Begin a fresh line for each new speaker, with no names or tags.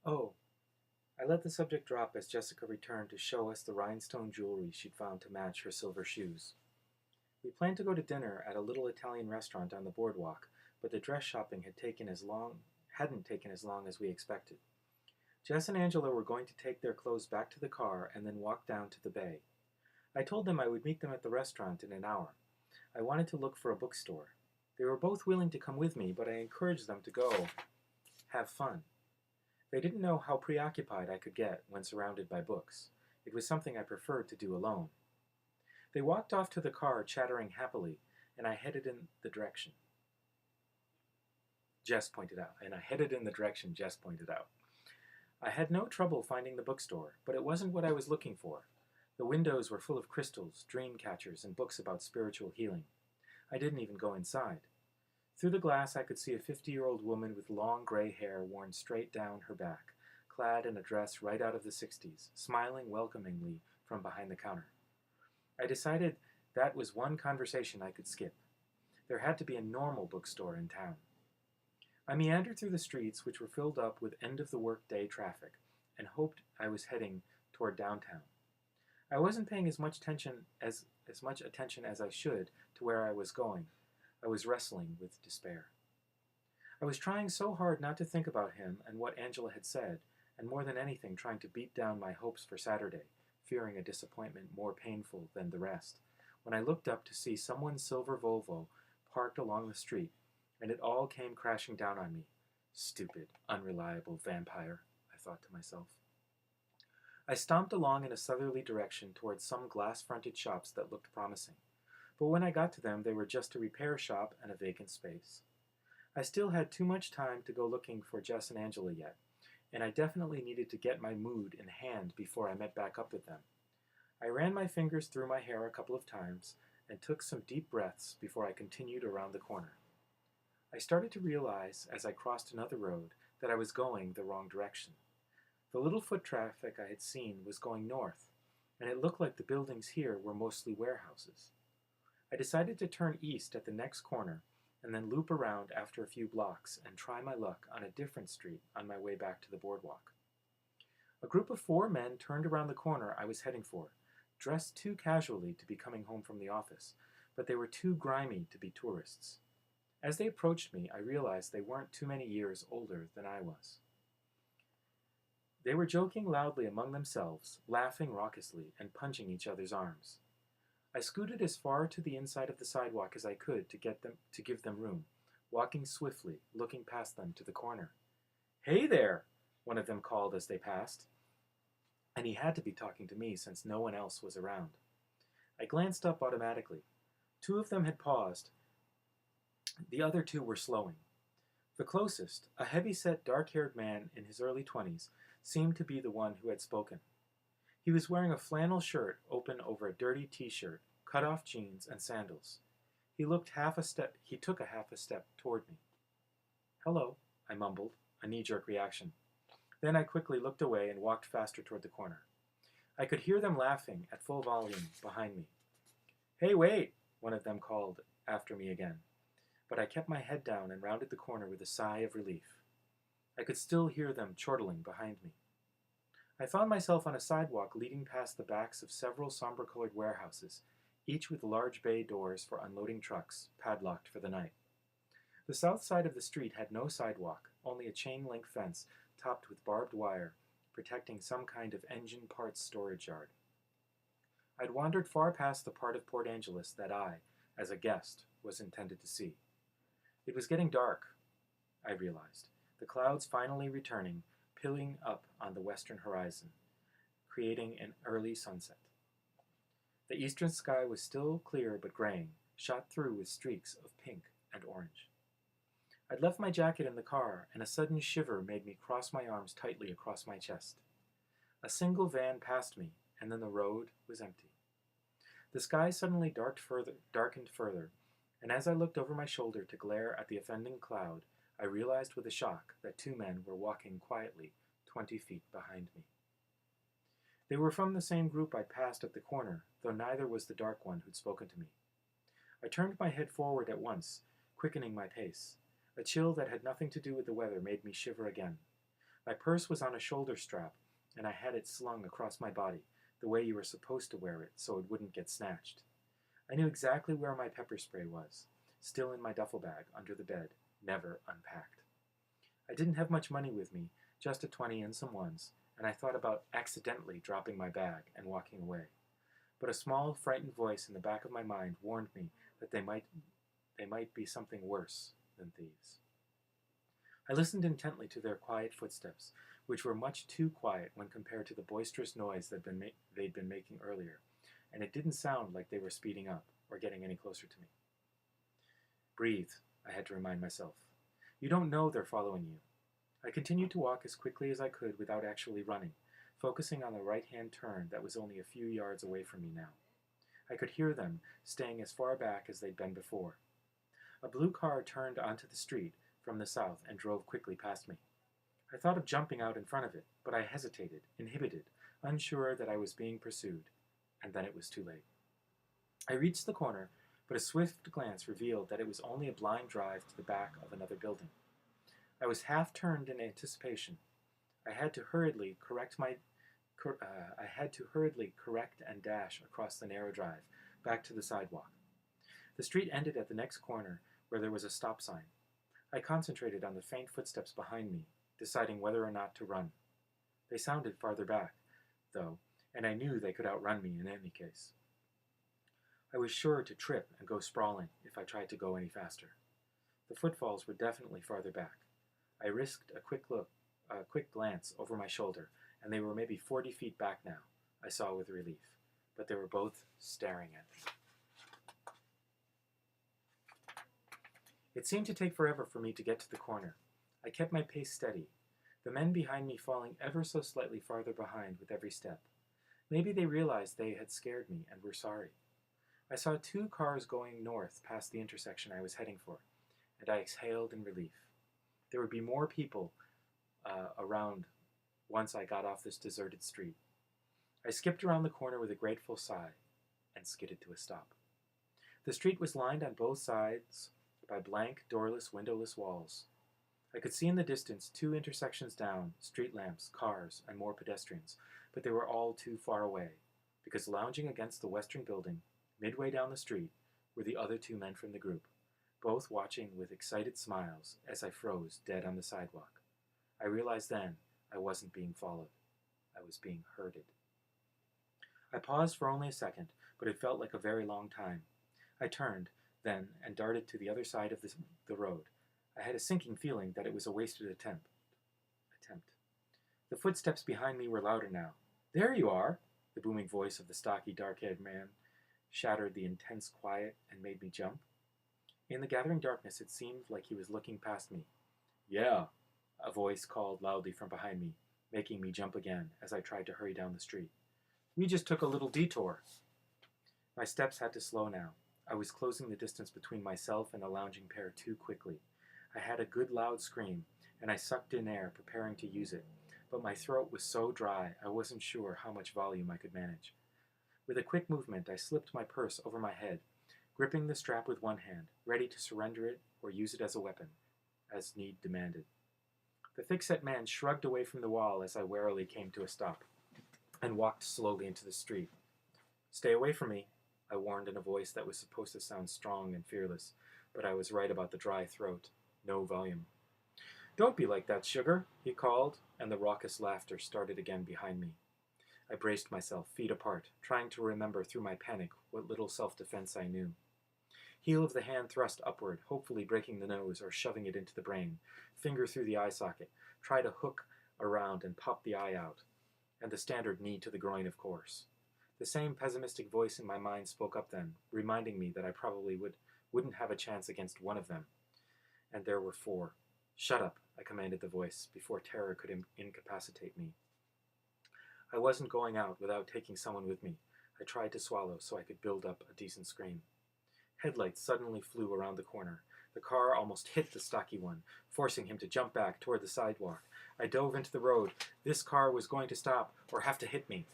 Oh, I let the subject drop as Jessica returned to show us the rhinestone jewelry she'd found to match her silver shoes. We planned to go to dinner at a little Italian restaurant on the boardwalk, but the dress shopping hadn't taken as long as we expected. Jess and Angela were going to take their clothes back to the car and then walk down to the bay. I told them I would meet them at the restaurant in an hour. I wanted to look for a bookstore. They were both willing to come with me, but I encouraged them to go have fun. They didn't know how preoccupied I could get when surrounded by books. It was something I preferred to do alone. They walked off to the car chattering happily, and I headed in the direction Jess pointed out. I had no trouble finding the bookstore, but it wasn't what I was looking for. The windows were full of crystals, dream catchers, and books about spiritual healing. I didn't even go inside. Through the glass I could see a 50-year-old woman with long gray hair worn straight down her back, clad in a dress right out of the 60s, smiling welcomingly from behind the counter. I decided that was one conversation I could skip. There had to be a normal bookstore in town. I meandered through the streets, which were filled up with end-of-the-workday traffic, and hoped I was heading toward downtown. I wasn't paying as much attention as I should to where I was going. I was wrestling with despair. I was trying so hard not to think about him and what Angela had said, and more than anything trying to beat down my hopes for Saturday, fearing a disappointment more painful than the rest, when I looked up to see someone's silver Volvo parked along the street, and it all came crashing down on me. Stupid, unreliable vampire, I thought to myself. I stomped along in a southerly direction towards some glass-fronted shops that looked promising, but when I got to them they were just a repair shop and a vacant space. I still had too much time to go looking for Jess and Angela yet, and I definitely needed to get my mood in hand before I met back up with them. I ran my fingers through my hair a couple of times and took some deep breaths before I continued around the corner. I started to realize, as I crossed another road, that I was going the wrong direction. The little foot traffic I had seen was going north, and it looked like the buildings here were mostly warehouses. I decided to turn east at the next corner and then loop around after a few blocks and try my luck on a different street on my way back to the boardwalk. A group of 4 men turned around the corner I was heading for, dressed too casually to be coming home from the office, but they were too grimy to be tourists. As they approached me, I realized they weren't too many years older than I was. They were joking loudly among themselves, laughing raucously, and punching each other's arms. I scooted as far to the inside of the sidewalk as I could to give them room, walking swiftly, looking past them to the corner. "Hey there!" one of them called as they passed, and he had to be talking to me since no one else was around. I glanced up automatically. 2 of them had paused. The other 2 were slowing. The closest, a heavy-set, dark-haired man in his early 20s, seemed to be the one who had spoken. He was wearing a flannel shirt open over a dirty t-shirt, cut-off jeans, and sandals. He took a half a step toward me. "Hello," I mumbled, a knee-jerk reaction. Then I quickly looked away and walked faster toward the corner. I could hear them laughing at full volume behind me. "Hey, wait!" one of them called after me again. But I kept my head down and rounded the corner with a sigh of relief. I could still hear them chortling behind me. I found myself on a sidewalk leading past the backs of several somber-colored warehouses, each with large bay doors for unloading trucks, padlocked for the night. The south side of the street had no sidewalk, only a chain-link fence topped with barbed wire, protecting some kind of engine parts storage yard. I'd wandered far past the part of Port Angeles that I, as a guest, was intended to see. It was getting dark, I realized, the clouds finally returning, piling up on the western horizon, creating an early sunset. The eastern sky was still clear but graying, shot through with streaks of pink and orange. I'd left my jacket in the car, and a sudden shiver made me cross my arms tightly across my chest. A single van passed me, and then the road was empty. The sky suddenly darkened further, and as I looked over my shoulder to glare at the offending cloud, I realized with a shock that 2 men were walking quietly 20 feet behind me. They were from the same group I'd passed at the corner, though neither was the dark one who'd spoken to me. I turned my head forward at once, quickening my pace. A chill that had nothing to do with the weather made me shiver again. My purse was on a shoulder strap, and I had it slung across my body, the way you were supposed to wear it so it wouldn't get snatched. I knew exactly where my pepper spray was, still in my duffel bag under the bed, never unpacked. I didn't have much money with me, just a 20 and some ones, and I thought about accidentally dropping my bag and walking away. But a small, frightened voice in the back of my mind warned me that they might be something worse than thieves. I listened intently to their quiet footsteps, which were much too quiet when compared to the boisterous noise they'd been making earlier, and it didn't sound like they were speeding up or getting any closer to me. Breathe, I had to remind myself. You don't know they're following you. I continued to walk as quickly as I could without actually running, focusing on the right-hand turn that was only a few yards away from me now. I could hear them, staying as far back as they'd been before. A blue car turned onto the street from the south and drove quickly past me. I thought of jumping out in front of it, but I hesitated, inhibited, unsure that I was being pursued, and then it was too late. I reached the corner, but a swift glance revealed that it was only a blind drive to the back of another building. I was half turned in anticipation. I had to hurriedly correct and dash across the narrow drive, back to the sidewalk. The street ended at the next corner, where there was a stop sign. I concentrated on the faint footsteps behind me, deciding whether or not to run. They sounded farther back, though, and I knew they could outrun me in any case. I was sure to trip and go sprawling if I tried to go any faster. The footfalls were definitely farther back. I risked a quick glance over my shoulder, and they were maybe 40 feet back now, I saw with relief, but they were both staring at me. It seemed to take forever for me to get to the corner. I kept my pace steady, the men behind me falling ever so slightly farther behind with every step. Maybe they realized they had scared me and were sorry. I saw 2 cars going north past the intersection I was heading for, and I exhaled in relief. There would be more people around once I got off this deserted street. I skipped around the corner with a grateful sigh and skidded to a stop. The street was lined on both sides by blank, doorless, windowless walls. I could see in the distance 2 intersections down, street lamps, cars, and more pedestrians, but they were all too far away, because lounging against the western building, midway down the street, were the other 2 men from the group, both watching with excited smiles as I froze dead on the sidewalk. I realized then I wasn't being followed. I was being herded. I paused for only a second, but it felt like a very long time. I turned, then, and darted to the other side of the road. I had a sinking feeling that it was a wasted attempt. The footsteps behind me were louder now. "There you are!" The booming voice of the stocky, dark-haired man shattered the intense quiet and made me jump. In the gathering darkness, it seemed like he was looking past me. "Yeah," a voice called loudly from behind me, making me jump again as I tried to hurry down the street. "We just took a little detour." My steps had to slow now. I was closing the distance between myself and the lounging pair too quickly. I had a good loud scream, and I sucked in air, preparing to use it, but my throat was so dry I wasn't sure how much volume I could manage. With a quick movement, I slipped my purse over my head, gripping the strap with one hand, ready to surrender it or use it as a weapon, as need demanded. The thick-set man shrugged away from the wall as I warily came to a stop, and walked slowly into the street. "Stay away from me," I warned in a voice that was supposed to sound strong and fearless, but I was right about the dry throat. No volume. "Don't be like that, sugar," he called, and the raucous laughter started again behind me. I braced myself, feet apart, trying to remember through my panic what little self-defense I knew. Heel of the hand thrust upward, hopefully breaking the nose or shoving it into the brain. Finger through the eye socket. Try to hook around and pop the eye out. And the standard knee to the groin, of course. The same pessimistic voice in my mind spoke up then, reminding me that I probably wouldn't have a chance against one of them. And there were 4. "Shut up," I commanded the voice, before terror could incapacitate me. I wasn't going out without taking someone with me. I tried to swallow so I could build up a decent scream. Headlights suddenly flew around the corner. The car almost hit the stocky one, forcing him to jump back toward the sidewalk. I dove into the road. This car was going to stop or have to hit me.